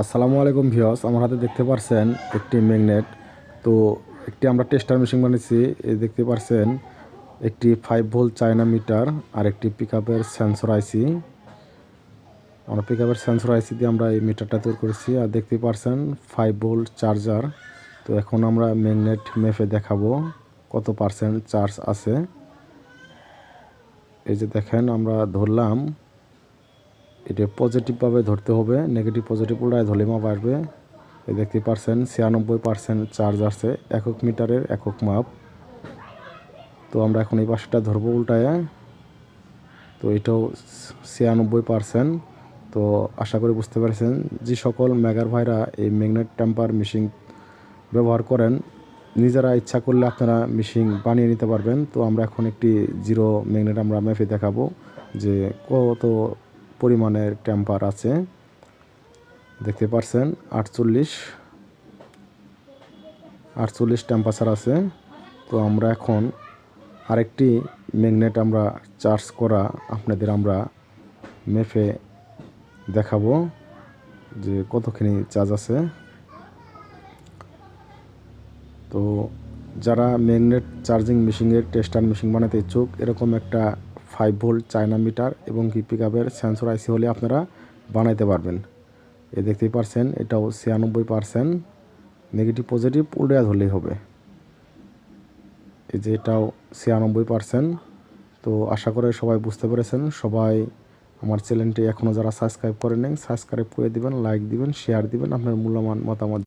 আসসালামু আলাইকুম ভিউয়ার্স, আমার হাতে দেখতে পারছেন একটি ম্যাগনেট। তো একটি আমরা টেস্টার মেশিন বানিয়েছি। এই দেখতে পারছেন একটি 5 ভোল্ট চায়না মিটার আর একটি পিকআপের সেন্সর আইসি। আমরা পিকআপের সেন্সর আইসি দিয়ে আমরা এই মিটারটা তৈরি করেছি। আর দেখতে পারছেন 5 ভোল্ট চার্জার। তো এখন আমরা ম্যাগনেট মেপে দেখাবো কত পার্সেন্ট চার্জ আছে। এই যে দেখেন, আমরা ধরলাম, এটা পজিটিভভাবে ধরতে হবে, নেগেটিভ পজিটিভ উল্টায় ধরলে মাপ আসবে। এই দেখতে পারছেন 96% চার্জ আছে, একক মিটারের একক মাপ। তো আমরা এখন এই পাশেটা ধরবো উল্টায়। তো এটাও 96%। তো আশা করি বুঝতে পারছেন। যে সকল মেগার ভাইরা এই ম্যাগনেট টেম্পার মেশিন ব্যবহার করেন, নিজেরা ইচ্ছা করলে আপনারা মেশিন বানিয়ে নিতে পারবেন। তো আমরা এখন একটি জিরো ম্যাগনেট আমরা মেপে দেখাবো যে কত পরিমাণের টেম্পার আছে। দেখতে পারছেন 48 টেম্পারেচার আছে। তো আমরা এখন আরেকটি ম্যাগনেট আমরা চার্জ করা আপনাদের আমরা মেপে দেখাবো যে কতখানি চার্জ আছে। তো যারা ম্যাগনেট চার্জিং মেশিনের টেস্টার মেশিন বানাতে ইচ্ছুক, এরকম একটা 5 ভোল্ট চায়না মিটার এবং কি পিকআপের সেন্সর আইসি হলে আপনারা বানাইতে পারবেন। এ দেখতেই পারছেন, এটাও 96%, নেগেটিভ পজিটিভ উল্টে ধরলেই হবে। এই যে এটাও 96%। তো আশা করে সবাই বুঝতে পেরেছেন। সবাই আমার চ্যানেলটি এখনও যারা সাবস্ক্রাইব করেন নাই, সাবস্ক্রাইব করে দিবেন, লাইক দিবেন, শেয়ার দিবেন, আপনার মূল্যবান মতামত